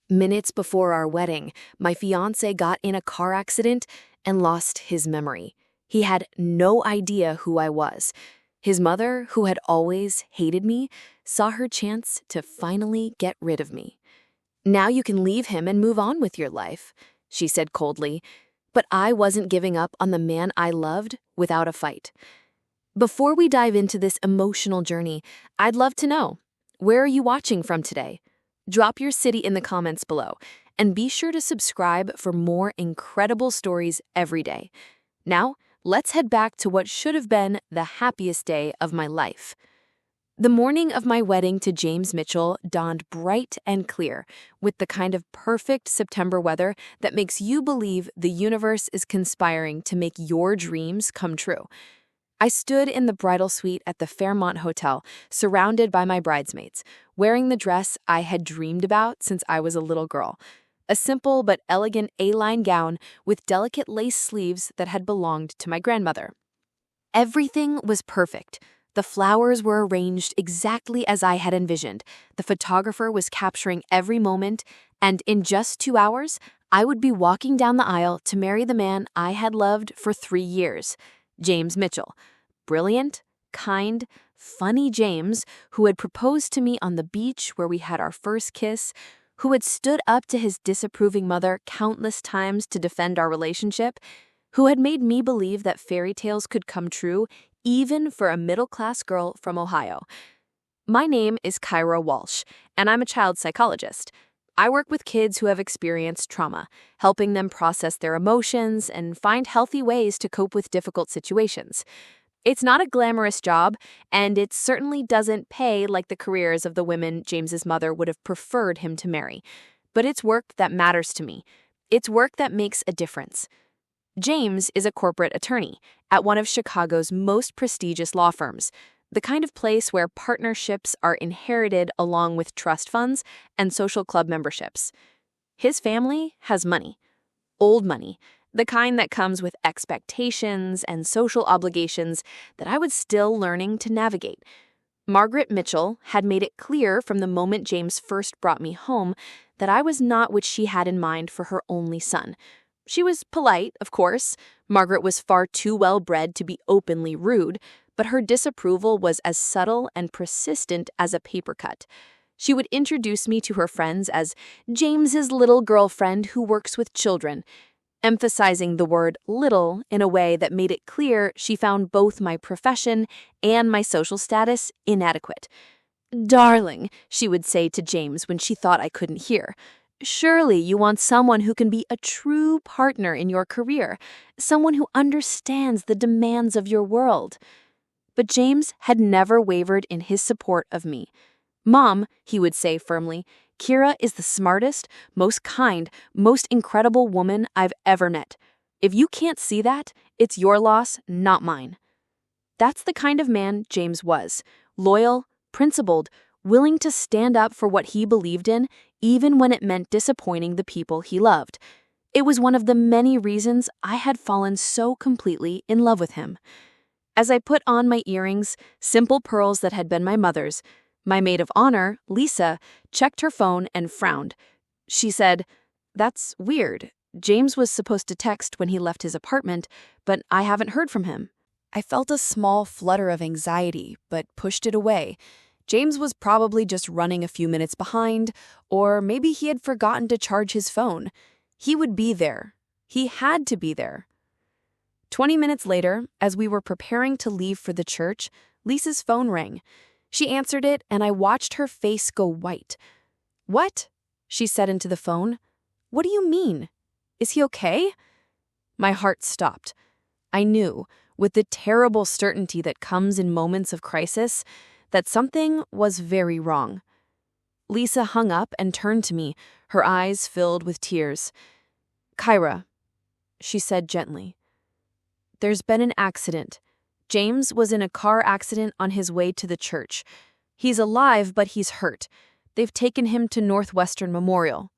Minutes before our wedding, my fiancé got in a car accident and lost his memory. He had no idea who I was. His mother, who had always hated me, saw her chance to finally get rid of me. "Now you can leave him and move on with your life," she said coldly, but I wasn't giving up on the man I loved without a fight. Before we dive into this emotional journey, I'd love to know, where are you watching from today? Drop your city in the comments below, and be sure to subscribe for more incredible stories every day. Now, let's head back to what should have been the happiest day of my life. The morning of my wedding to James Mitchell dawned bright and clear, with the kind of perfect September weather that makes you believe the universe is conspiring to make your dreams come true. I stood in the bridal suite at the Fairmont Hotel, surrounded by my bridesmaids, wearing the dress I had dreamed about since I was a little girl. A simple but elegant A-line gown with delicate lace sleeves that had belonged to my grandmother. Everything was perfect. The flowers were arranged exactly as I had envisioned. The photographer was capturing every moment, and in just 2 hours, I would be walking down the aisle to marry the man I had loved for 3 years. James Mitchell. Brilliant, kind, funny James, who had proposed to me on the beach where we had our first kiss, who had stood up to his disapproving mother countless times to defend our relationship, who had made me believe that fairy tales could come true even for a middle-class girl from Ohio. My name is Kyra Walsh, and I'm a child psychologist. I work with kids who have experienced trauma, helping them process their emotions and find healthy ways to cope with difficult situations. It's not a glamorous job, and it certainly doesn't pay like the careers of the women James's mother would have preferred him to marry. But it's work that matters to me. It's work that makes a difference. James is a corporate attorney at one of Chicago's most prestigious law firms, the kind of place where partnerships are inherited along with trust funds and social club memberships. His family has money, old money, the kind that comes with expectations and social obligations that I was still learning to navigate. Margaret Mitchell had made it clear from the moment James first brought me home that I was not what she had in mind for her only son. She was polite, of course. Margaret was far too well-bred to be openly rude, but her disapproval was as subtle and persistent as a paper cut. She would introduce me to her friends as James's little girlfriend who works with children, emphasizing the word little in a way that made it clear she found both my profession and my social status inadequate. "Darling," she would say to James when she thought I couldn't hear, "surely you want someone who can be a true partner in your career, someone who understands the demands of your world." But James had never wavered in his support of me. "Mom," he would say firmly, "Kyra is the smartest, most kind, most incredible woman I've ever met. If you can't see that, it's your loss, not mine." That's the kind of man James was: loyal, principled, willing to stand up for what he believed in, even when it meant disappointing the people he loved. It was one of the many reasons I had fallen so completely in love with him. As I put on my earrings, simple pearls that had been my mother's, my maid of honor, Lisa, checked her phone and frowned. She said, "That's weird. James was supposed to text when he left his apartment, but I haven't heard from him." I felt a small flutter of anxiety, but pushed it away. James was probably just running a few minutes behind, or maybe he had forgotten to charge his phone. He would be there. He had to be there. 20 minutes later, as we were preparing to leave for the church, Lisa's phone rang. She answered it, and I watched her face go white. "What?" she said into the phone. "What do you mean? Is he okay?" My heart stopped. I knew, with the terrible certainty that comes in moments of crisis, that something was very wrong. Lisa hung up and turned to me, her eyes filled with tears. "Kyra," she said gently, "there's been an accident. James was in a car accident on his way to the church. He's alive, but he's hurt. They've taken him to Northwestern Memorial."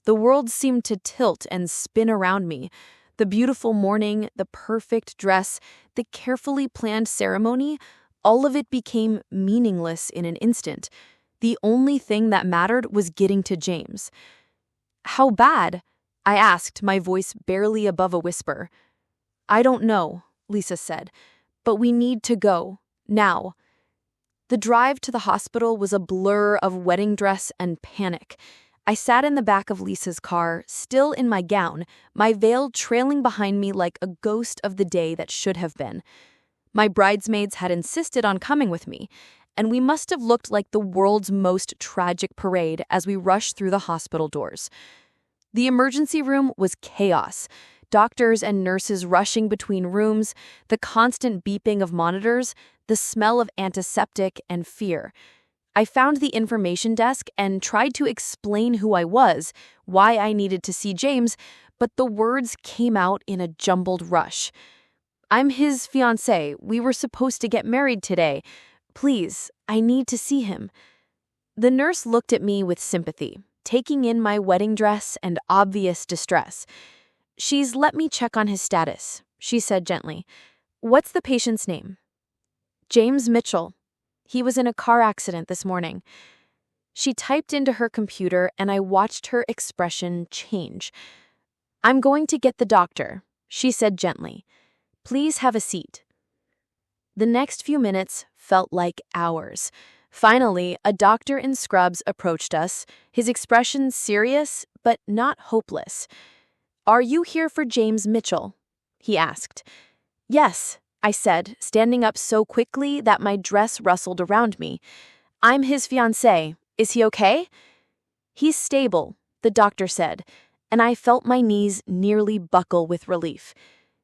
The world seemed to tilt and spin around me. The beautiful morning, the perfect dress, the carefully planned ceremony, all of it became meaningless in an instant. The only thing that mattered was getting to James. "How bad?" I asked, my voice barely above a whisper. "I don't know," Lisa said, "but we need to go. Now." The drive to the hospital was a blur of wedding dress and panic. I sat in the back of Lisa's car, still in my gown, my veil trailing behind me like a ghost of the day that should have been. My bridesmaids had insisted on coming with me, and we must have looked like the world's most tragic parade as we rushed through the hospital doors. The emergency room was chaos. Doctors and nurses rushing between rooms, the constant beeping of monitors, the smell of antiseptic and fear. I found the information desk and tried to explain who I was, why I needed to see James, but the words came out in a jumbled rush. "I'm his fiancé. We were supposed to get married today. Please, I need to see him." The nurse looked at me with sympathy, taking in my wedding dress and obvious distress. "She's let me check on his status," she said gently. "What's the patient's name?" "James Mitchell. He was in a car accident this morning." She typed into her computer and I watched her expression change. "I'm going to get the doctor," she said gently. "Please have a seat." The next few minutes felt like hours. Finally, a doctor in scrubs approached us, his expression serious but not hopeless. "Are you here for James Mitchell?" he asked. "Yes," I said, standing up so quickly that my dress rustled around me. "I'm his fiancé. Is he okay?" "He's stable," the doctor said, and I felt my knees nearly buckle with relief.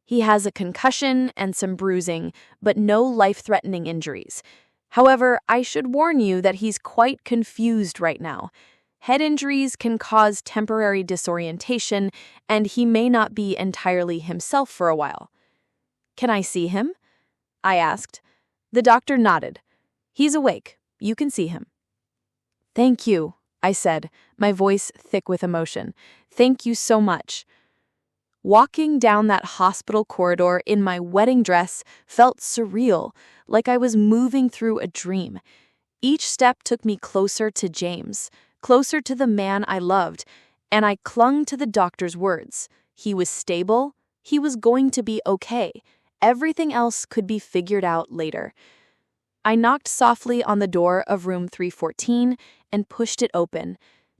"He has a concussion and some bruising, but no life-threatening injuries. However, I should warn you that he's quite confused right now. Head injuries can cause temporary disorientation, and he may not be entirely himself for a while." "Can I see him?" I asked. The doctor nodded. "He's awake. You can see him." "Thank you," I said, my voice thick with emotion. "Thank you so much." Walking down that hospital corridor in my wedding dress felt surreal, like I was moving through a dream. Each step took me closer to James, closer to the man I loved, and I clung to the doctor's words. He was stable. He was going to be okay. Everything else could be figured out later. I knocked softly on the door of room 314 and pushed it open.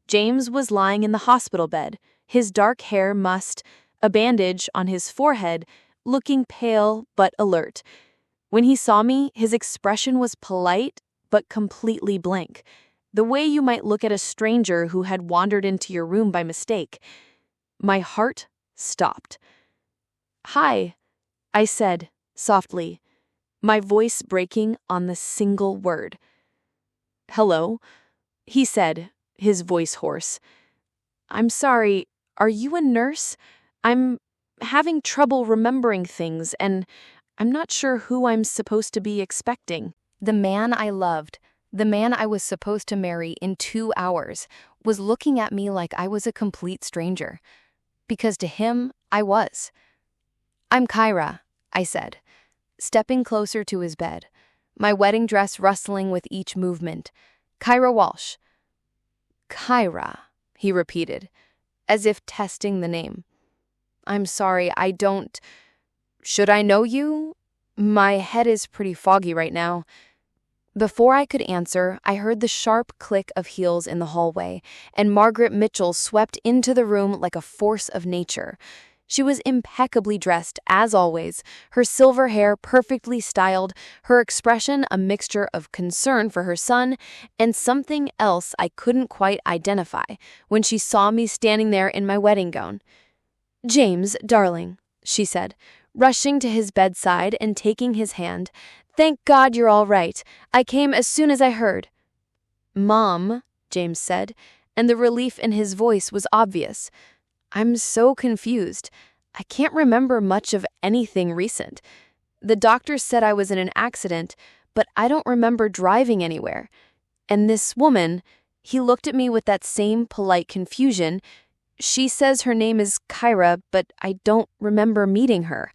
James was lying in the hospital bed, his dark hair mussed, a bandage on his forehead, looking pale but alert. When he saw me, his expression was polite but completely blank, the way you might look at a stranger who had wandered into your room by mistake. My heart stopped. "Hi," I said, softly, my voice breaking on the single word. "Hello," he said, his voice hoarse. "I'm sorry, are you a nurse? I'm having trouble remembering things, and I'm not sure who I'm supposed to be expecting." The man I loved, the man I was supposed to marry in 2 hours, was looking at me like I was a complete stranger. Because to him, I was. "I'm Kyra," I said, stepping closer to his bed, my wedding dress rustling with each movement. "Kyra Walsh." "Kyra," he repeated, as if testing the name. "I'm sorry, I don't... Should I know you? My head is pretty foggy right now." Before I could answer, I heard the sharp click of heels in the hallway, and Margaret Mitchell swept into the room like a force of nature. She was impeccably dressed, as always, her silver hair perfectly styled, her expression a mixture of concern for her son and something else I couldn't quite identify when she saw me standing there in my wedding gown. "James, darling," she said, rushing to his bedside and taking his hand. "Thank God you're all right. I came as soon as I heard." "Mom," James said, and the relief in his voice was obvious. "I'm so confused. I can't remember much of anything recent. The doctor said I was in an accident, but I don't remember driving anywhere. And this woman," he looked at me with that same polite confusion, "she says her name is Kyra, but I don't remember meeting her."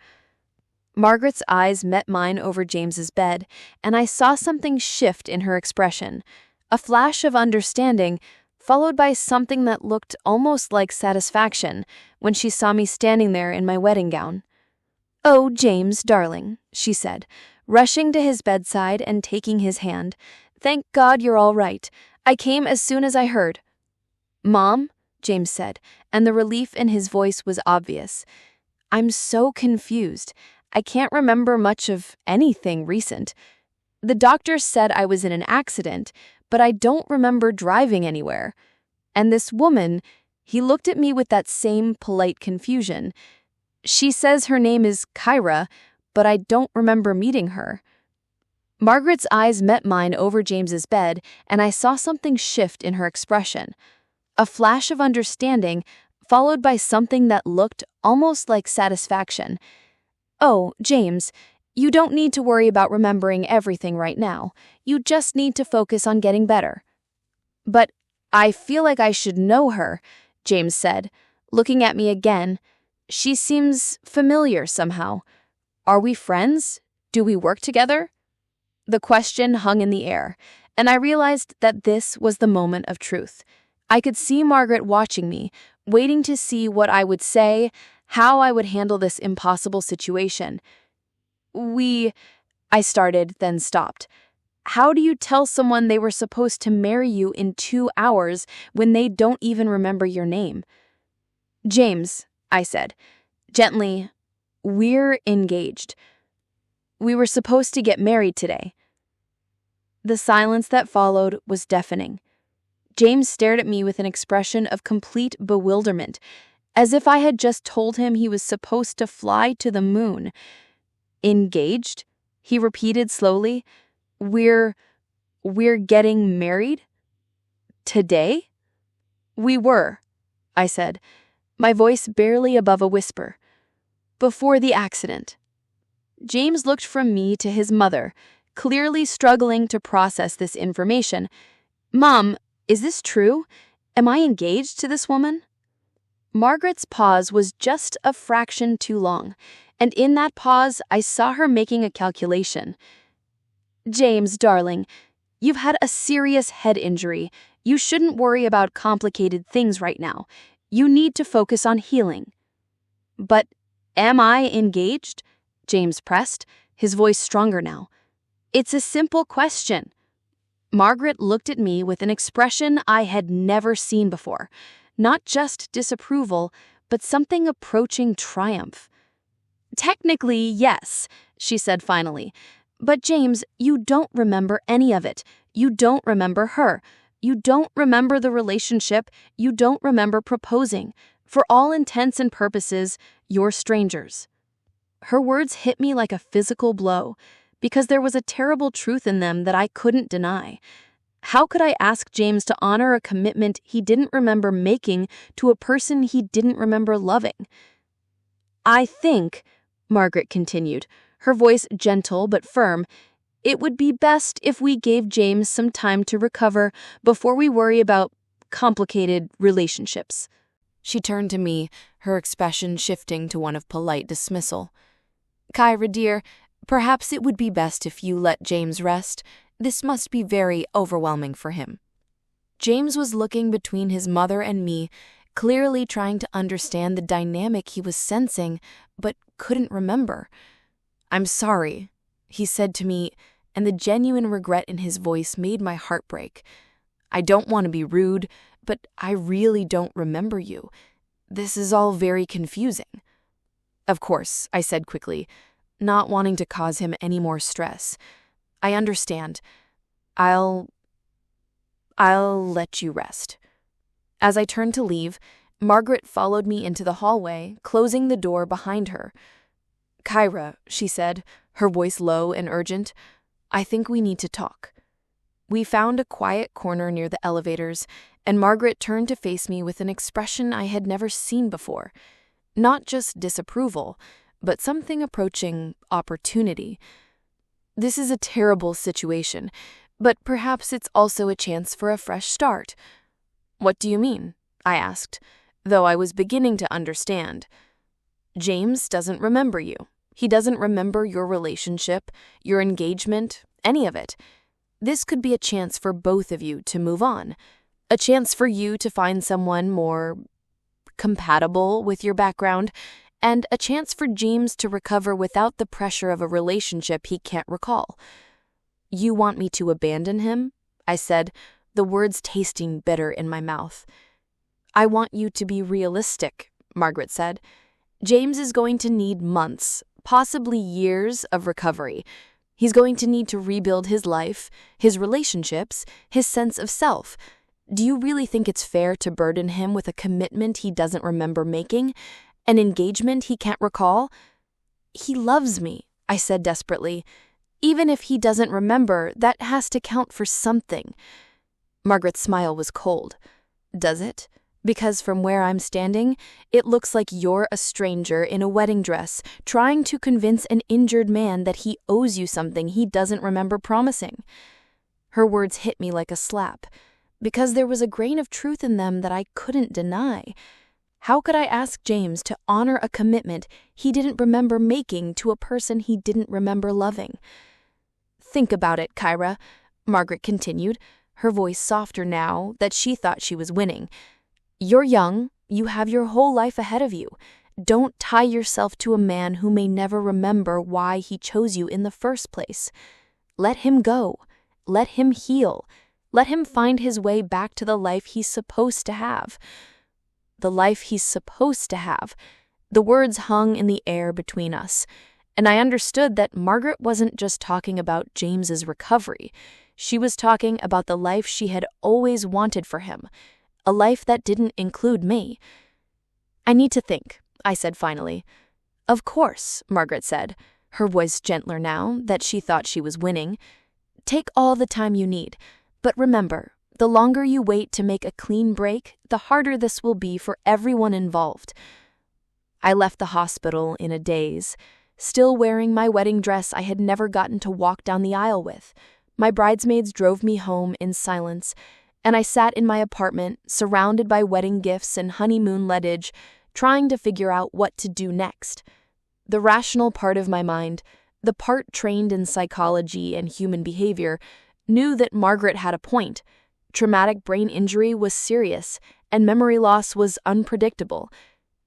Margaret's eyes met mine over James's bed, and I saw something shift in her expression. A flash of understanding, followed by something that looked almost like satisfaction when she saw me standing there in my wedding gown. "Oh, James, darling," she said, rushing to his bedside and taking his hand. "Thank God you're all right. I came as soon as I heard." "Mom?" James said, and the relief in his voice was obvious. "I'm so confused. I can't remember much of anything recent. The doctor said I was in an accident, but I don't remember driving anywhere. And this woman," he looked at me with that same polite confusion. "She says her name is Kyra, but I don't remember meeting her." Margaret's eyes met mine over James's bed, and I saw something shift in her expression. A flash of understanding, followed by something that looked almost like satisfaction. "Oh, James, you don't need to worry about remembering everything right now. You just need to focus on getting better." "But I feel like I should know her," James said, looking at me again. "She seems familiar somehow. Are we friends? Do we work together?" The question hung in the air, and I realized that this was the moment of truth. I could see Margaret watching me, waiting to see what I would say, how I would handle this impossible situation. I started, then stopped. How do you tell someone they were supposed to marry you in 2 hours when they don't even remember your name?" "James," I said, gently, "we're engaged. We were supposed to get married today." The silence that followed was deafening. James stared at me with an expression of complete bewilderment, as if I had just told him he was supposed to fly to the moon. "Engaged?" he repeated slowly. We're getting married? Today?" "We were," I said, my voice barely above a whisper. "Before the accident." James looked from me to his mother, clearly struggling to process this information. "Mom, is this true? Am I engaged to this woman?" Margaret's pause was just a fraction too long, and in that pause I saw her making a calculation. "James, darling, you've had a serious head injury. You shouldn't worry about complicated things right now. You need to focus on healing." "But am I engaged?" James pressed, his voice stronger now. "It's a simple question." Margaret looked at me with an expression I had never seen before. Not just disapproval, but something approaching triumph. "Technically, yes," she said finally. "But James, you don't remember any of it. You don't remember her. You don't remember the relationship. You don't remember proposing. For all intents and purposes, you're strangers." Her words hit me like a physical blow, because there was a terrible truth in them that I couldn't deny. How could I ask James to honor a commitment he didn't remember making to a person he didn't remember loving? "I think," Margaret continued, her voice gentle but firm, "it would be best if we gave James some time to recover before we worry about complicated relationships." She turned to me, her expression shifting to one of polite dismissal. "Kyra, dear, perhaps it would be best if you let James rest. This must be very overwhelming for him." James was looking between his mother and me, clearly trying to understand the dynamic he was sensing, but couldn't remember. "I'm sorry," he said to me, and the genuine regret in his voice made my heart break. "I don't want to be rude, but I really don't remember you. This is all very confusing." "Of course," I said quickly, not wanting to cause him any more stress. "I understand. I'll let you rest." As I turned to leave, Margaret followed me into the hallway, closing the door behind her. "Kyra," she said, her voice low and urgent, "I think we need to talk." We found a quiet corner near the elevators, and Margaret turned to face me with an expression I had never seen before. Not just disapproval, but something approaching opportunity. "This is a terrible situation, but perhaps it's also a chance for a fresh start." "What do you mean?" I asked, though I was beginning to understand. "James doesn't remember you. He doesn't remember your relationship, your engagement, any of it. This could be a chance for both of you to move on, a chance for you to find someone more compatible with your background, and a chance for James to recover without the pressure of a relationship he can't recall. You want me to abandon him? I said, the words tasting bitter in my mouth. I want you to be realistic, Margaret said. James is going to need months, possibly years of recovery. He's going to need to rebuild his life, his relationships, his sense of self. Do you really think it's fair to burden him with a commitment he doesn't remember making? An engagement he can't recall? He loves me, I said desperately. Even if he doesn't remember, that has to count for something. Margaret's smile was cold. Does it? Because from where I'm standing, it looks like you're a stranger in a wedding dress trying to convince an injured man that he owes you something he doesn't remember promising. Her words hit me like a slap, because there was a grain of truth in them that I couldn't deny. How could I ask James to honor a commitment he didn't remember making to a person he didn't remember loving? Think about it, Kyra, Margaret continued, her voice softer now that she thought she was winning. You're young, you have your whole life ahead of you. Don't tie yourself to a man who may never remember why he chose you in the first place. Let him go. Let him heal. Let him find his way back to the life he's supposed to have. The life he's supposed to have. The words hung in the air between us, and I understood that Margaret wasn't just talking about James's recovery. She was talking about the life she had always wanted for him, a life that didn't include me. I need to think, I said finally. Of course, Margaret said, her voice gentler now that she thought she was winning. Take all the time you need, but remember, the longer you wait to make a clean break, the harder this will be for everyone involved. I left the hospital in a daze, still wearing my wedding dress I had never gotten to walk down the aisle with. My bridesmaids drove me home in silence, and I sat in my apartment, surrounded by wedding gifts and honeymoon leadage, trying to figure out what to do next. The rational part of my mind, the part trained in psychology and human behavior, knew that Margaret had a point. Traumatic brain injury was serious, and memory loss was unpredictable.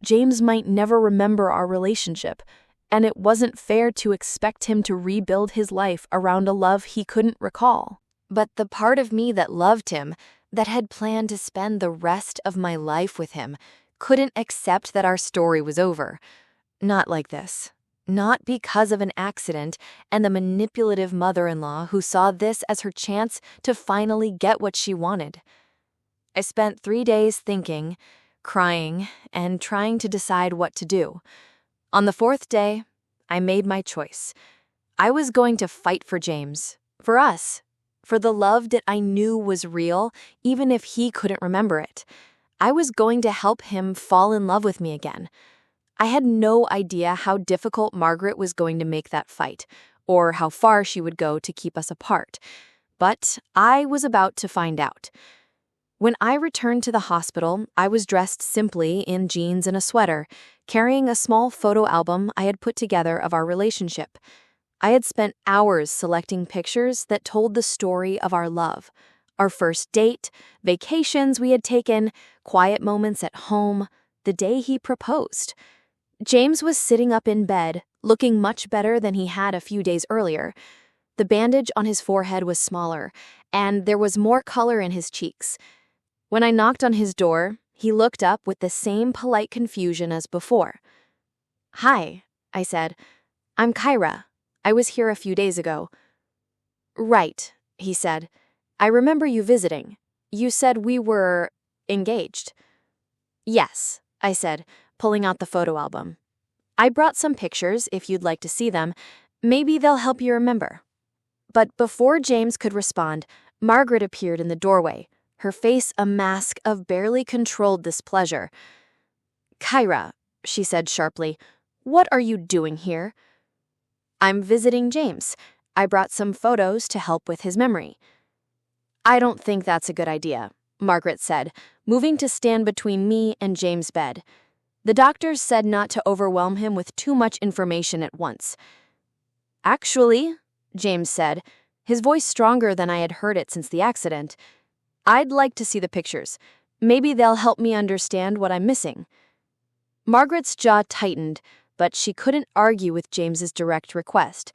James might never remember our relationship, and it wasn't fair to expect him to rebuild his life around a love he couldn't recall. But the part of me that loved him, that had planned to spend the rest of my life with him, couldn't accept that our story was over. Not like this. Not because of an accident and the manipulative mother-in-law who saw this as her chance to finally get what she wanted. I spent 3 days thinking, crying, and trying to decide what to do. On the 4th day, I made my choice. I was going to fight for James, for us, for the love that I knew was real, even if he couldn't remember it. I was going to help him fall in love with me again. I had no idea how difficult Margaret was going to make that fight, or how far she would go to keep us apart. But I was about to find out. When I returned to the hospital, I was dressed simply in jeans and a sweater, carrying a small photo album I had put together of our relationship. I had spent hours selecting pictures that told the story of our love. Our first date, vacations we had taken, quiet moments at home, the day he proposed. James was sitting up in bed, looking much better than he had a few days earlier. The bandage on his forehead was smaller, and there was more color in his cheeks. When I knocked on his door, he looked up with the same polite confusion as before. "Hi," I said. "I'm Kyra. I was here a few days ago." "Right," he said. "I remember you visiting. You said we were engaged." "Yes," I said, pulling out the photo album. "I brought some pictures if you'd like to see them. Maybe they'll help you remember." But before James could respond, Margaret appeared in the doorway, her face a mask of barely controlled displeasure. "Kyra," she said sharply, "what are you doing here?" "I'm visiting James. I brought some photos to help with his memory." "I don't think that's a good idea," Margaret said, moving to stand between me and James' bed. The doctors said not to overwhelm him with too much information at once. "Actually," James said, his voice stronger than I had heard it since the accident. "I'd like to see the pictures. Maybe they'll help me understand what I'm missing." Margaret's jaw tightened, but she couldn't argue with James's direct request.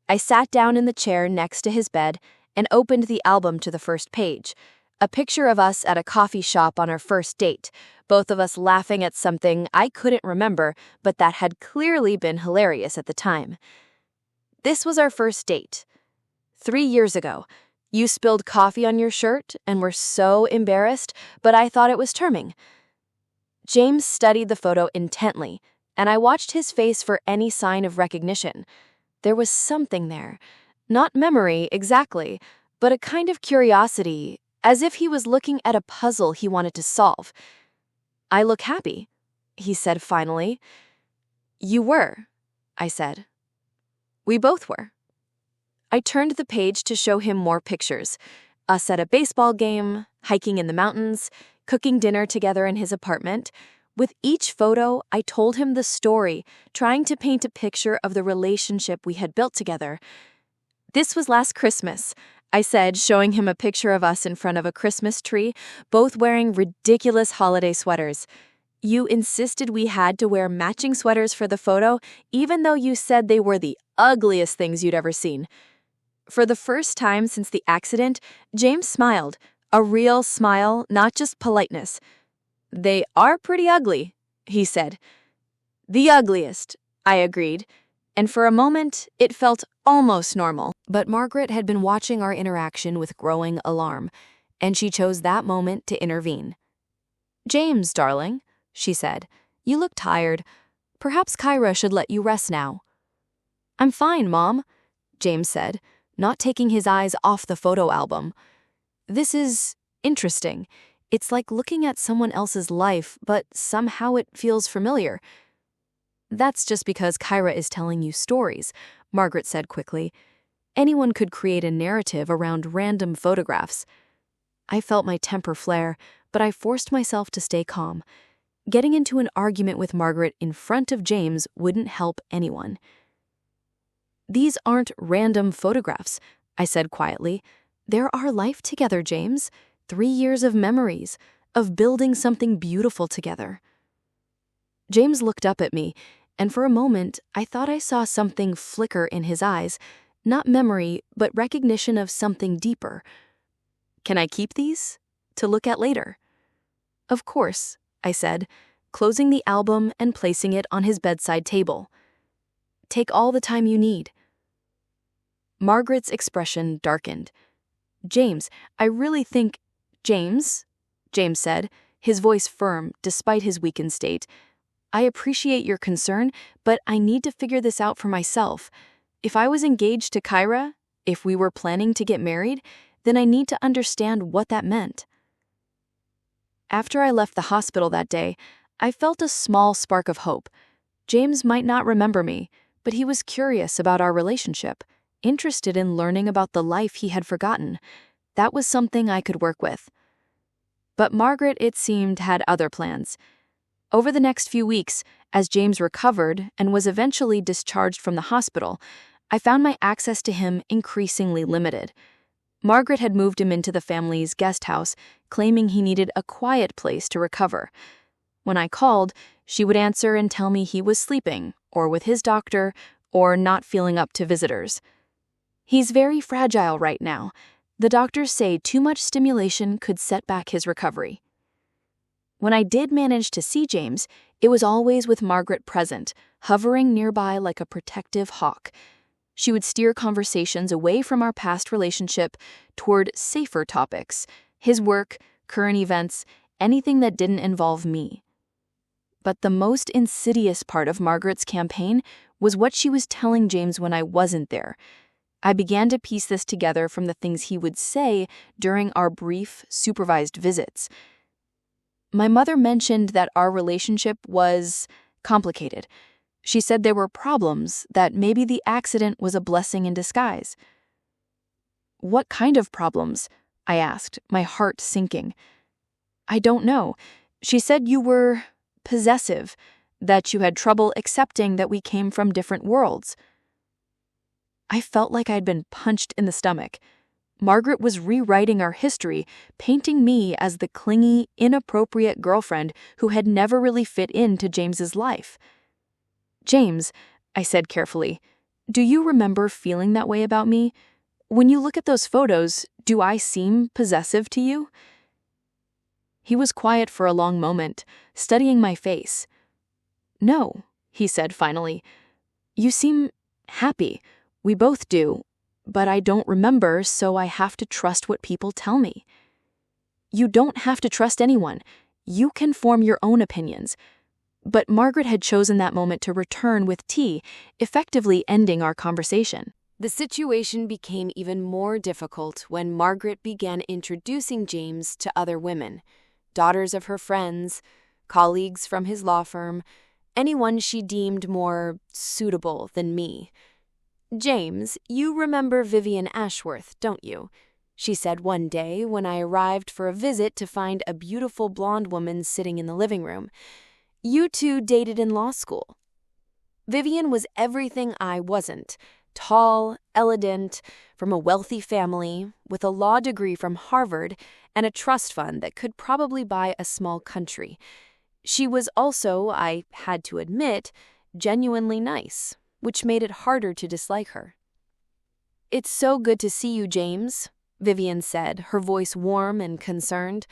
I sat down in the chair next to his bed and opened the album to the first page. A picture of us at a coffee shop on our first date, both of us laughing at something I couldn't remember, but that had clearly been hilarious at the time. This was our first date. 3 years ago. You spilled coffee on your shirt and were so embarrassed, but I thought it was charming. James studied the photo intently, and I watched his face for any sign of recognition. There was something there. Not memory, exactly, but a kind of curiosity, as if he was looking at a puzzle he wanted to solve. "I look happy," he said finally. "You were," I said. We both were. I turned the page to show him more pictures. Us at a baseball game, hiking in the mountains, cooking dinner together in his apartment. With each photo, I told him the story, trying to paint a picture of the relationship we had built together. "This was last Christmas," I said, showing him a picture of us in front of a Christmas tree, both wearing ridiculous holiday sweaters. "You insisted we had to wear matching sweaters for the photo, even though you said they were the ugliest things you'd ever seen." For the first time since the accident, James smiled, a real smile, not just politeness. "They are pretty ugly," he said. "The ugliest," I agreed, and for a moment it felt almost normal. But Margaret had been watching our interaction with growing alarm, and she chose that moment to intervene. "James, darling," she said, "you look tired. Perhaps Kyra should let you rest now." "I'm fine, Mom," James said, not taking his eyes off the photo album. "This is interesting. It's like looking at someone else's life, but somehow it feels familiar." "That's just because Kyra is telling you stories," Margaret said quickly. "Anyone could create a narrative around random photographs." I felt my temper flare, but I forced myself to stay calm. Getting into an argument with Margaret in front of James wouldn't help anyone. "These aren't random photographs," I said quietly. "They're our life together, James. 3 years of memories, of building something beautiful together." James looked up at me, and for a moment I thought I saw something flicker in his eyes, not memory, but recognition of something deeper. "Can I keep these? To look at later?" "Of course," I said, closing the album and placing it on his bedside table. "Take all the time you need." Margaret's expression darkened. "James, I really think—" "James," James said, his voice firm despite his weakened state, "I appreciate your concern, but I need to figure this out for myself. If I was engaged to Kyra, if we were planning to get married, then I need to understand what that meant." After I left the hospital that day, I felt a small spark of hope. James might not remember me, but he was curious about our relationship, interested in learning about the life he had forgotten. That was something I could work with. But Margaret, it seemed, had other plans. Over the next few weeks, as James recovered and was eventually discharged from the hospital, I found my access to him increasingly limited. Margaret had moved him into the family's guest house, claiming he needed a quiet place to recover. When I called, she would answer and tell me he was sleeping, or with his doctor, or not feeling up to visitors. "He's very fragile right now. The doctors say too much stimulation could set back his recovery." When I did manage to see James, it was always with Margaret present, hovering nearby like a protective hawk. She would steer conversations away from our past relationship toward safer topics, his work, current events, anything that didn't involve me. But the most insidious part of Margaret's campaign was what she was telling James when I wasn't there. I began to piece this together from the things he would say during our brief, supervised visits. My mother mentioned that our relationship was complicated. She said there were problems, that maybe the accident was a blessing in disguise. "What kind of problems?" I asked, my heart sinking. "I don't know. She said you were possessive, that you had trouble accepting that we came from different worlds." I felt like I'd been punched in the stomach. Margaret was rewriting our history, painting me as the clingy, inappropriate girlfriend who had never really fit into James's life. "James," I said carefully, "do you remember feeling that way about me? When you look at those photos, do I seem possessive to you?" He was quiet for a long moment, studying my face. "No," he said finally. "You seem happy. We both do. But I don't remember, so I have to trust what people tell me." "You don't have to trust anyone. You can form your own opinions." But Margaret had chosen that moment to return with tea, effectively ending our conversation. The situation became even more difficult when Margaret began introducing James to other women, daughters of her friends, colleagues from his law firm, anyone she deemed more suitable than me. "James, you remember Vivian Ashworth, don't you?" she said one day when I arrived for a visit to find a beautiful blonde woman sitting in the living room. "You two dated in law school." Vivian was everything I wasn't. Tall, elegant, from a wealthy family, with a law degree from Harvard and a trust fund that could probably buy a small country. She was also, I had to admit, genuinely nice, which made it harder to dislike her. "It's so good to see you, James," Vivian said, her voice warm and concerned.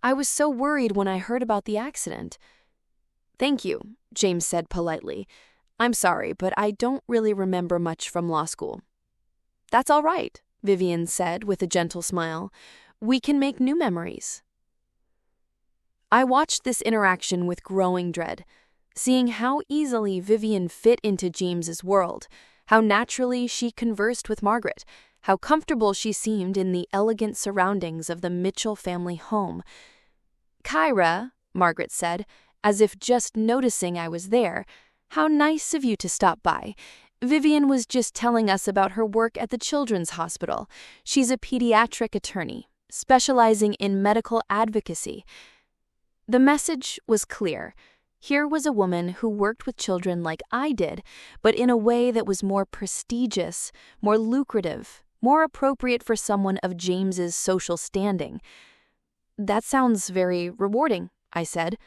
"I was so worried when I heard about the accident." "Thank you," James said politely. "I'm sorry, but I don't really remember much from law school." "That's all right," Vivian said with a gentle smile. "We can make new memories." I watched this interaction with growing dread, seeing how easily Vivian fit into James's world, how naturally she conversed with Margaret, how comfortable she seemed in the elegant surroundings of the Mitchell family home. "Kyra," Margaret said, as if just noticing I was there, "how nice of you to stop by. Vivian was just telling us about her work at the Children's Hospital. She's a pediatric attorney, specializing in medical advocacy." The message was clear. Here was a woman who worked with children like I did, but in a way that was more prestigious, more lucrative, more appropriate for someone of James's social standing. "That sounds very rewarding," I said,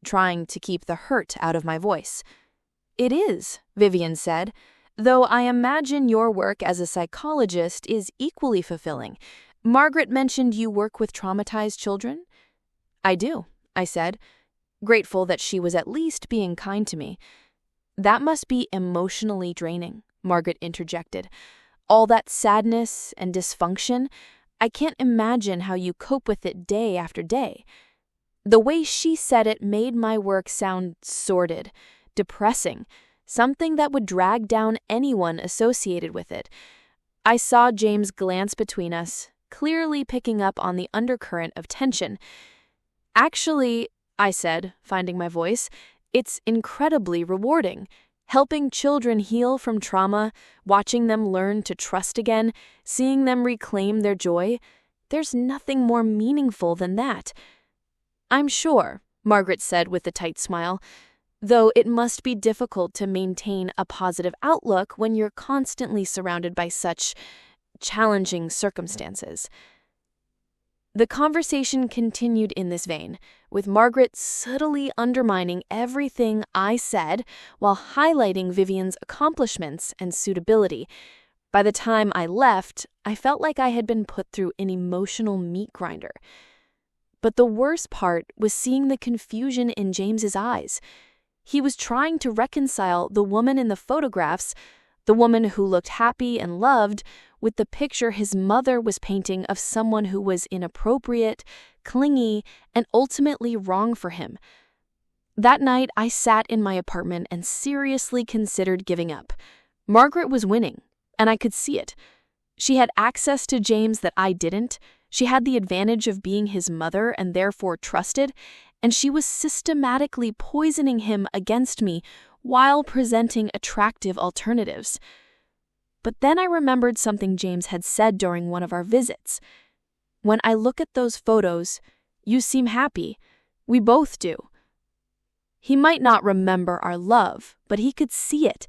trying to keep the hurt out of my voice. "It is," Vivian said, "though I imagine your work as a psychologist is equally fulfilling. Margaret mentioned you work with traumatized children?" "I do," I said, grateful that she was at least being kind to me. "That must be emotionally draining," Margaret interjected. "All that sadness and dysfunction, I can't imagine how you cope with it day after day." The way she said it made my work sound sordid, depressing, something that would drag down anyone associated with it. I saw James glance between us, clearly picking up on the undercurrent of tension. "Actually," I said, finding my voice, "it's incredibly rewarding. Helping children heal from trauma, watching them learn to trust again, seeing them reclaim their joy, there's nothing more meaningful than that." "I'm sure," Margaret said with a tight smile, "though it must be difficult to maintain a positive outlook when you're constantly surrounded by such challenging circumstances." The conversation continued in this vein, with Margaret subtly undermining everything I said while highlighting Vivian's accomplishments and suitability. By the time I left, I felt like I had been put through an emotional meat grinder. But the worst part was seeing the confusion in James's eyes. He was trying to reconcile the woman in the photographs, the woman who looked happy and loved, with the picture his mother was painting of someone who was inappropriate, clingy, and ultimately wrong for him. That night, I sat in my apartment and seriously considered giving up. Margaret was winning, and I could see it. She had access to James that I didn't. She had the advantage of being his mother and therefore trusted, and she was systematically poisoning him against me while presenting attractive alternatives. But then I remembered something James had said during one of our visits. "When I look at those photos, you seem happy. We both do." He might not remember our love, but he could see it.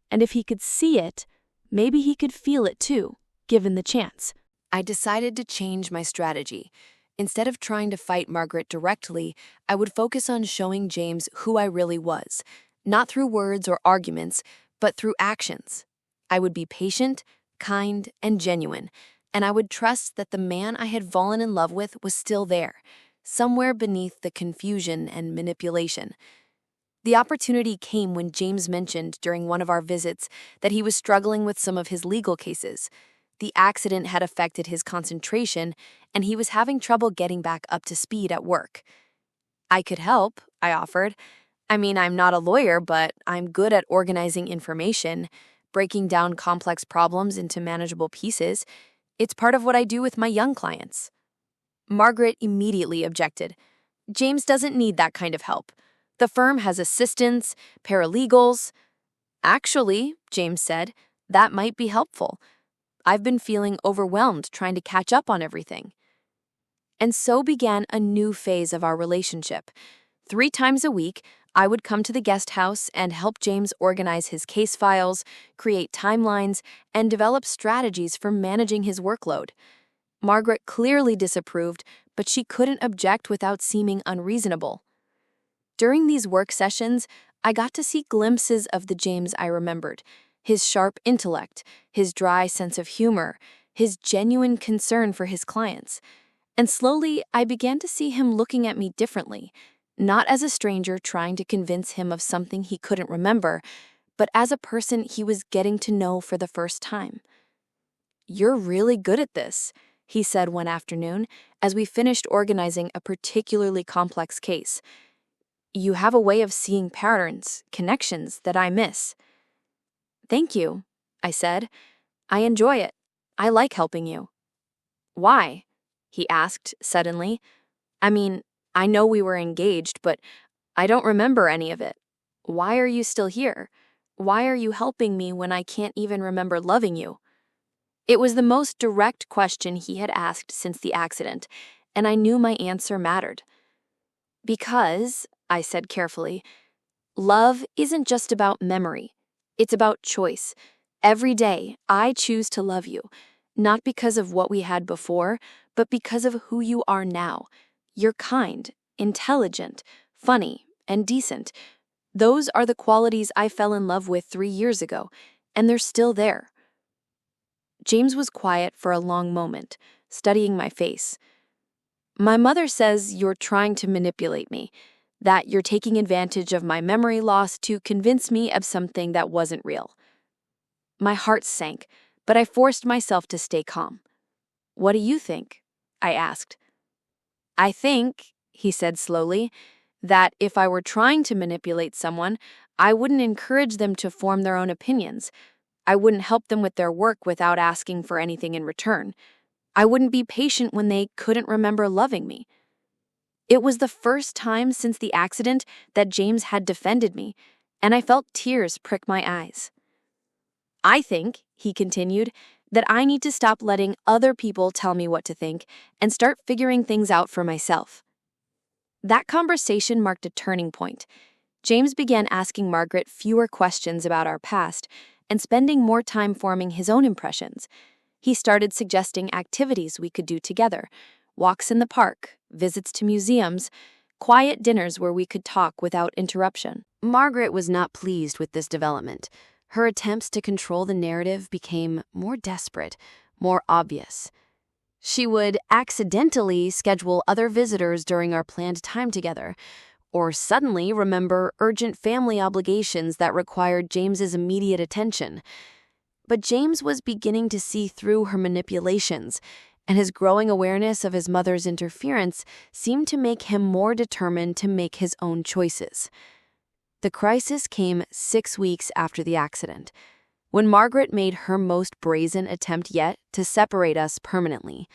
And if he could see it, Maybe he could feel it too, given the chance. I decided to change my strategy. Instead of trying to fight Margaret directly, I would focus on showing James who I really was, not through words or arguments, but through actions. I would be patient, kind, and genuine, and I would trust that the man I had fallen in love with was still there, somewhere beneath the confusion and manipulation. The opportunity came when James mentioned during one of our visits that he was struggling with some of his legal cases. The accident had affected his concentration, and he was having trouble getting back up to speed at work. I could help, I offered. I mean, I'm not a lawyer, but I'm good at organizing information, breaking down complex problems into manageable pieces. It's part of what I do with my young clients. Margaret immediately objected. James doesn't need that kind of help. The firm has assistants, paralegals. Actually, James said, that might be helpful. I've been feeling overwhelmed trying to catch up on everything. And so began a new phase of our relationship. 3 times a week, I would come to the guest house and help James organize his case files, create timelines, and develop strategies for managing his workload. Margaret clearly disapproved, but she couldn't object without seeming unreasonable. During these work sessions, I got to see glimpses of the James I remembered. His sharp intellect, his dry sense of humor, his genuine concern for his clients. And slowly, I began to see him looking at me differently, not as a stranger trying to convince him of something he couldn't remember, but as a person he was getting to know for the first time. "You're really good at this," he said one afternoon as we finished organizing a particularly complex case. "You have a way of seeing patterns, connections that I miss." "Thank you," I said. "I enjoy it. I like helping you." "Why?" he asked suddenly. "I mean, I know we were engaged, but I don't remember any of it. Why are you still here? Why are you helping me when I can't even remember loving you?" It was the most direct question he had asked since the accident, and I knew my answer mattered. "Because," I said carefully, "love isn't just about memory. It's about choice. Every day, I choose to love you, not because of what we had before, but because of who you are now. You're kind, intelligent, funny, and decent. Those are the qualities I fell in love with 3 years ago, and they're still there." James was quiet for a long moment, studying my face. "My mother says you're trying to manipulate me, that you're taking advantage of my memory loss to convince me of something that wasn't real." My heart sank, but I forced myself to stay calm. "What do you think?" I asked. "I think," he said slowly, "that if I were trying to manipulate someone, I wouldn't encourage them to form their own opinions. I wouldn't help them with their work without asking for anything in return. I wouldn't be patient when they couldn't remember loving me." It was the first time since the accident that James had defended me, and I felt tears prick my eyes. "I think," he continued, "that I need to stop letting other people tell me what to think and start figuring things out for myself." That conversation marked a turning point. James began asking Margaret fewer questions about our past and spending more time forming his own impressions. He started suggesting activities we could do together, walks in the park, visits to museums, quiet dinners where we could talk without interruption. Margaret was not pleased with this development. Her attempts to control the narrative became more desperate, more obvious. She would accidentally schedule other visitors during our planned time together, or suddenly remember urgent family obligations that required James's immediate attention. But James was beginning to see through her manipulations, and his growing awareness of his mother's interference seemed to make him more determined to make his own choices. The crisis came 6 weeks after the accident, when Margaret made her most brazen attempt yet to separate us permanently.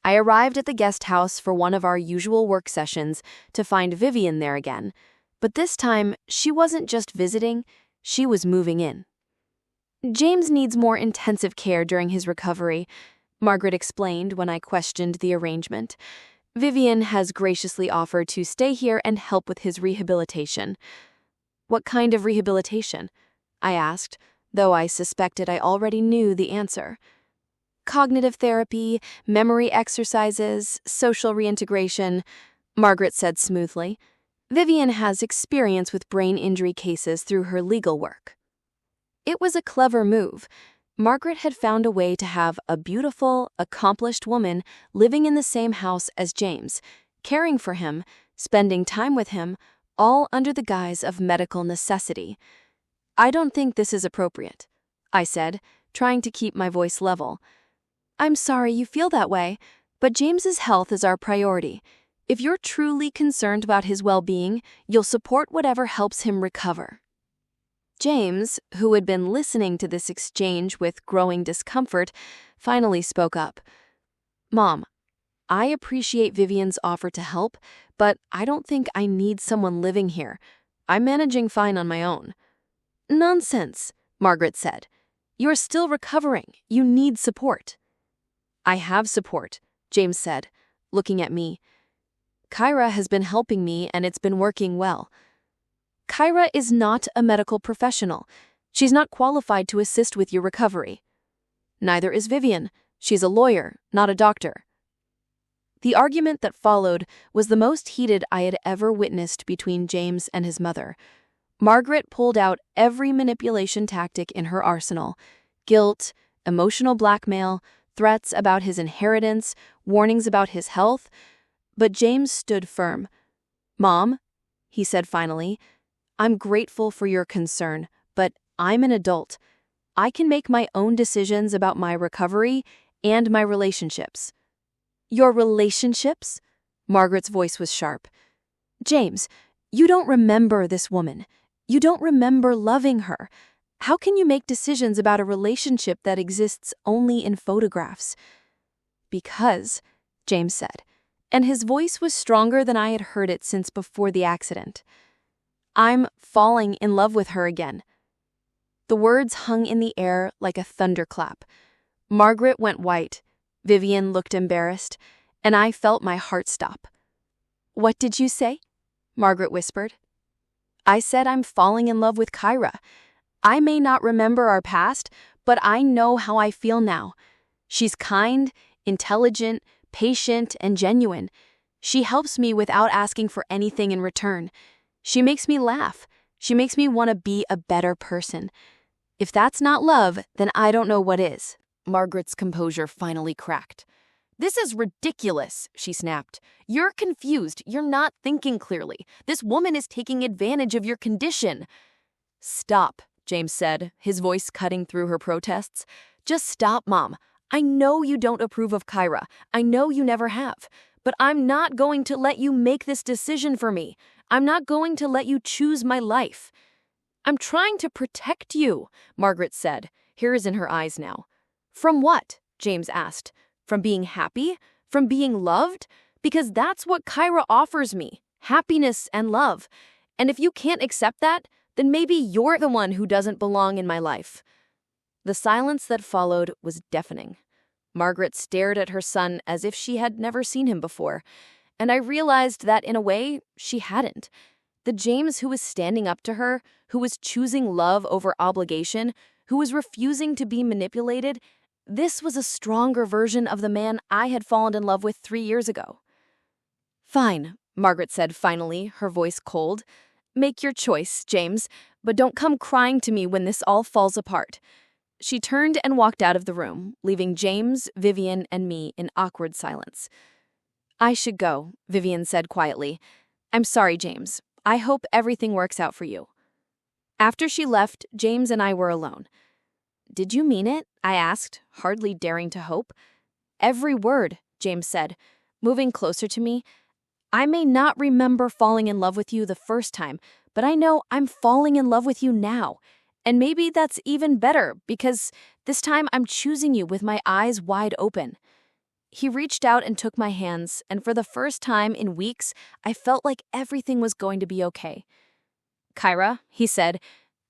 I arrived at the guest house for one of our usual work sessions to find Vivian there again, but this time she wasn't just visiting, she was moving in. "James needs more intensive care during his recovery," Margaret explained when I questioned the arrangement. "Vivian has graciously offered to stay here and help with his rehabilitation." "What kind of rehabilitation?" I asked, though I suspected I already knew the answer. Cognitive therapy, memory exercises, social reintegration, Margaret said smoothly. Vivian has experience with brain injury cases through her legal work. It was a clever move. Margaret had found a way to have a beautiful, accomplished woman living in the same house as James, caring for him, spending time with him, all under the guise of medical necessity. "I don't think this is appropriate," I said, trying to keep my voice level. "I'm sorry you feel that way, but James's health is our priority. If you're truly concerned about his well-being, you'll support whatever helps him recover." James, who had been listening to this exchange with growing discomfort, finally spoke up. "Mom, I appreciate Vivian's offer to help, but I don't think I need someone living here. I'm managing fine on my own." "Nonsense," Margaret said. "You're still recovering. You need support." "I have support," James said, looking at me. "Kyra has been helping me and it's been working well." "Kyra is not a medical professional. She's not qualified to assist with your recovery." "Neither is Vivian. She's a lawyer, not a doctor." The argument that followed was the most heated I had ever witnessed between James and his mother. Margaret pulled out every manipulation tactic in her arsenal: guilt, emotional blackmail, threats about his inheritance, warnings about his health. But James stood firm. "Mom," he said finally, "I'm grateful for your concern, but I'm an adult. I can make my own decisions about my recovery and my relationships." "Your relationships?" Margaret's voice was sharp. "James, you don't remember this woman. You don't remember loving her. How can you make decisions about a relationship that exists only in photographs?" "Because," James said, and his voice was stronger than I had heard it since before the accident, "I'm falling in love with her again." The words hung in the air like a thunderclap. Margaret went white, Vivian looked embarrassed, and I felt my heart stop. "What did you say?" Margaret whispered. "I said I'm falling in love with Kyra. I may not remember our past, but I know how I feel now. She's kind, intelligent, patient, and genuine. She helps me without asking for anything in return. She makes me laugh. She makes me want to be a better person. If that's not love, then I don't know what is." Margaret's composure finally cracked. "This is ridiculous," she snapped. "You're confused. You're not thinking clearly. This woman is taking advantage of your condition." "Stop," James said, his voice cutting through her protests. "Just stop, Mom. I know you don't approve of Kyra. I know you never have. But I'm not going to let you make this decision for me. I'm not going to let you choose my life." "I'm trying to protect you," Margaret said, tears in her eyes now. "From what?" James asked. "From being happy? From being loved? Because that's what Kyra offers me, happiness and love. And if you can't accept that, then maybe you're the one who doesn't belong in my life." The silence that followed was deafening. Margaret stared at her son as if she had never seen him before, and I realized that in a way, she hadn't. The James who was standing up to her, who was choosing love over obligation, who was refusing to be manipulated, this was a stronger version of the man I had fallen in love with 3 years ago. "Fine," Margaret said finally, her voice cold. "Make your choice, James, but don't come crying to me when this all falls apart." She turned and walked out of the room, leaving James, Vivian, and me in awkward silence. "I should go," Vivian said quietly. "I'm sorry, James. I hope everything works out for you." After she left, James and I were alone. "Did you mean it?" I asked, hardly daring to hope. "Every word," James said, moving closer to me. "I may not remember falling in love with you the first time, but I know I'm falling in love with you now. And maybe that's even better, because this time I'm choosing you with my eyes wide open." He reached out and took my hands, and for the first time in weeks, I felt like everything was going to be okay. "Kyra," he said,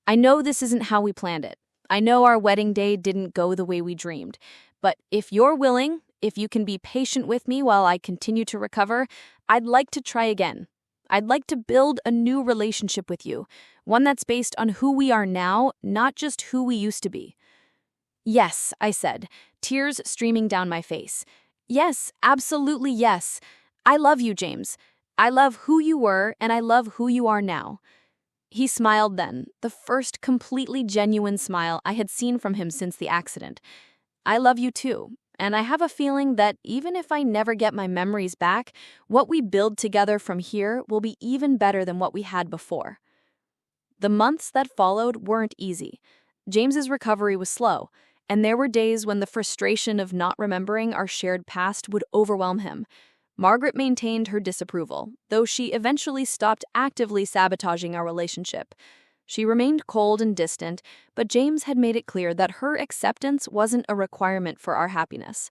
"I know this isn't how we planned it. I know our wedding day didn't go the way we dreamed. But if you're willing, if you can be patient with me while I continue to recover, I'd like to try again. I'd like to build a new relationship with you, one that's based on who we are now, not just who we used to be." "Yes," I said, tears streaming down my face. "Yes, absolutely yes. I love you, James. I love who you were, and I love who you are now." He smiled then, the first completely genuine smile I had seen from him since the accident. "I love you too, and I have a feeling that even if I never get my memories back, what we build together from here will be even better than what we had before." The months that followed weren't easy. James's recovery was slow, and there were days when the frustration of not remembering our shared past would overwhelm him. Margaret maintained her disapproval, though she eventually stopped actively sabotaging our relationship. She remained cold and distant, but James had made it clear that her acceptance wasn't a requirement for our happiness.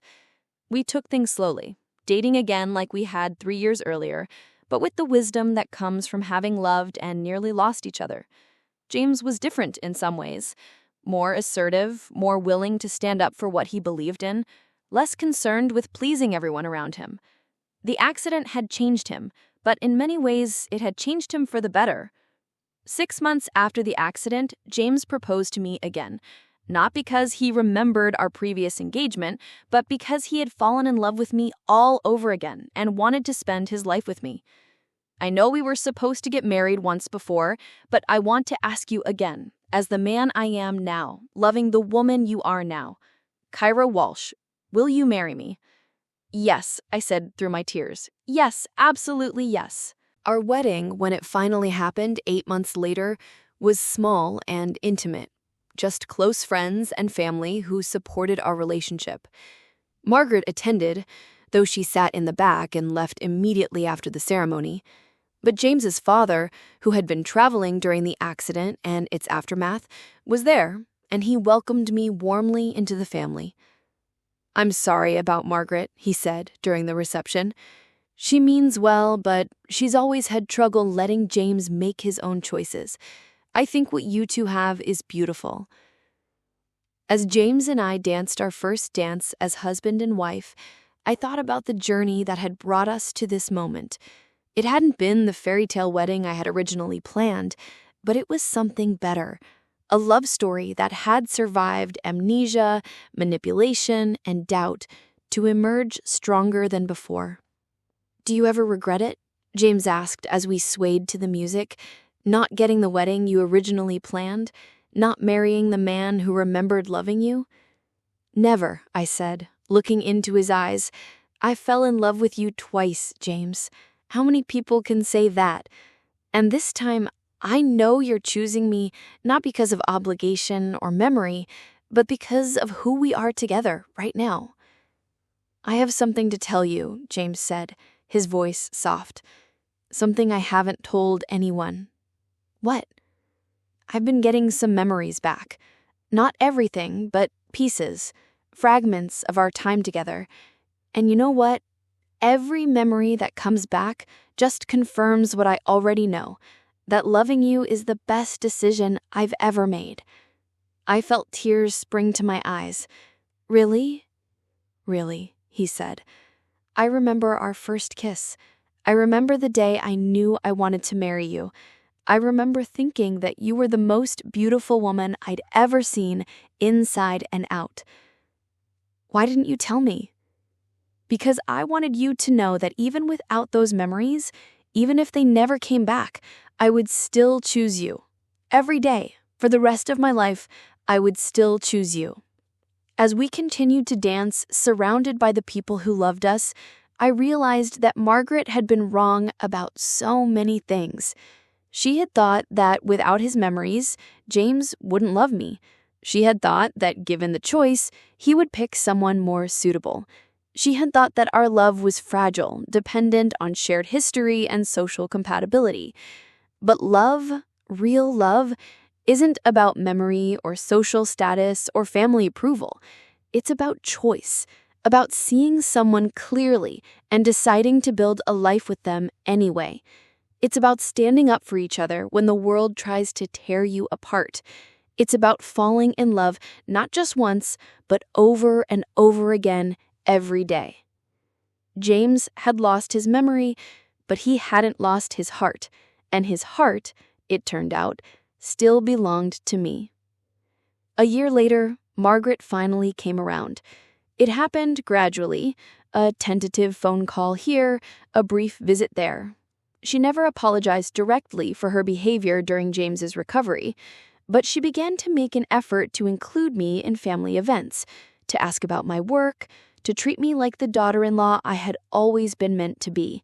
We took things slowly, dating again like we had 3 years earlier, but with the wisdom that comes from having loved and nearly lost each other. James was different in some ways. More assertive, more willing to stand up for what he believed in, less concerned with pleasing everyone around him. The accident had changed him, but in many ways it had changed him for the better. 6 months after the accident, James proposed to me again, not because he remembered our previous engagement, but because he had fallen in love with me all over again and wanted to spend his life with me. "I know we were supposed to get married once before, but I want to ask you again, as the man I am now, loving the woman you are now. Kyra Walsh, will you marry me?" "Yes," I said through my tears. "Yes, absolutely yes." Our wedding, when it finally happened 8 months later, was small and intimate. Just close friends and family who supported our relationship. Margaret attended, though she sat in the back and left immediately after the ceremony. But James's father, who had been traveling during the accident and its aftermath, was there, and he welcomed me warmly into the family. "I'm sorry about Margaret," he said during the reception. "She means well, but she's always had trouble letting James make his own choices. I think what you two have is beautiful." As James and I danced our first dance as husband and wife, I thought about the journey that had brought us to this moment. It hadn't been the fairy tale wedding I had originally planned, but it was something better. A love story that had survived amnesia, manipulation, and doubt to emerge stronger than before. "Do you ever regret it?" James asked as we swayed to the music. "Not getting the wedding you originally planned? Not marrying the man who remembered loving you?" "Never," I said, looking into his eyes. "I fell in love with you twice, James. How many people can say that? And this time, I know you're choosing me not because of obligation or memory, but because of who we are together right now." "I have something to tell you," James said, his voice soft. "Something I haven't told anyone." "What?" "I've been getting some memories back. Not everything, but pieces, fragments of our time together. And you know what? Every memory that comes back just confirms what I already know, that loving you is the best decision I've ever made." I felt tears spring to my eyes. "Really?" "Really," he said. "I remember our first kiss. I remember the day I knew I wanted to marry you. I remember thinking that you were the most beautiful woman I'd ever seen, inside and out." "Why didn't you tell me?" "Because I wanted you to know that even without those memories, even if they never came back, I would still choose you. Every day, for the rest of my life, I would still choose you." As we continued to dance, surrounded by the people who loved us, I realized that Margaret had been wrong about so many things. She had thought that without his memories, James wouldn't love me. She had thought that given the choice, he would pick someone more suitable. She had thought that our love was fragile, dependent on shared history and social compatibility. But love, real love, isn't about memory or social status or family approval. It's about choice, about seeing someone clearly and deciding to build a life with them anyway. It's about standing up for each other when the world tries to tear you apart. It's about falling in love not just once, but over and over again every day. James had lost his memory, but he hadn't lost his heart, and his heart, it turned out, still belonged to me. A year later, Margaret finally came around. It happened gradually, a tentative phone call here, a brief visit there. She never apologized directly for her behavior during James's recovery, but she began to make an effort to include me in family events, to ask about my work, to treat me like the daughter-in-law I had always been meant to be.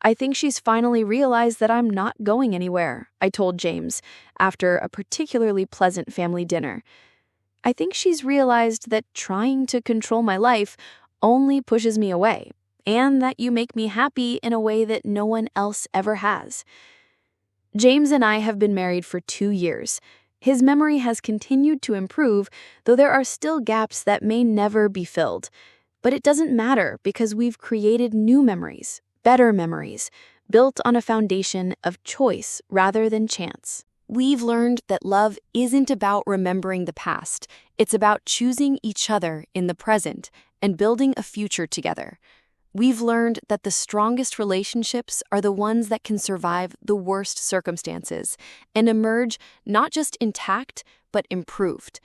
I think she's finally realized that I'm not going anywhere, I told James, after a particularly pleasant family dinner. I think she's realized that trying to control my life only pushes me away, and that you make me happy in a way that no one else ever has. James and I have been married for 2 years. His memory has continued to improve, though there are still gaps that may never be filled. But it doesn't matter because we've created new memories, better memories, built on a foundation of choice rather than chance. We've learned that love isn't about remembering the past. It's about choosing each other in the present and building a future together. We've learned that the strongest relationships are the ones that can survive the worst circumstances and emerge not just intact, but improved.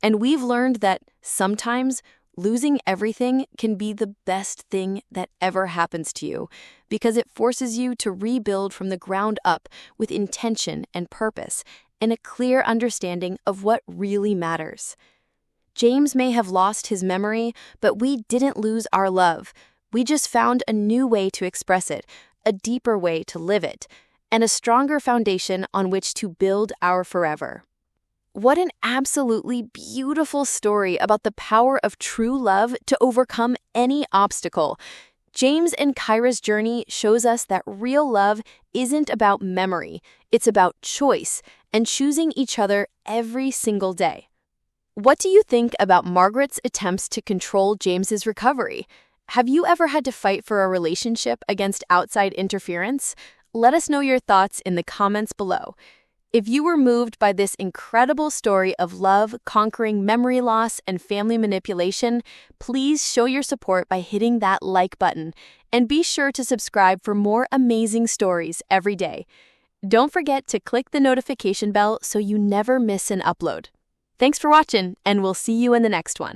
And we've learned that sometimes losing everything can be the best thing that ever happens to you because it forces you to rebuild from the ground up with intention and purpose and a clear understanding of what really matters. James may have lost his memory, but we didn't lose our love. We just found a new way to express it, a deeper way to live it, and a stronger foundation on which to build our forever. What an absolutely beautiful story about the power of true love to overcome any obstacle. James and Kyra's journey shows us that real love isn't about memory, it's about choice and choosing each other every single day. What do you think about Margaret's attempts to control James's recovery? Have you ever had to fight for a relationship against outside interference? Let us know your thoughts in the comments below. If you were moved by this incredible story of love conquering memory loss and family manipulation, please show your support by hitting that like button. And be sure to subscribe for more amazing stories every day. Don't forget to click the notification bell so you never miss an upload. Thanks for watching, and we'll see you in the next one.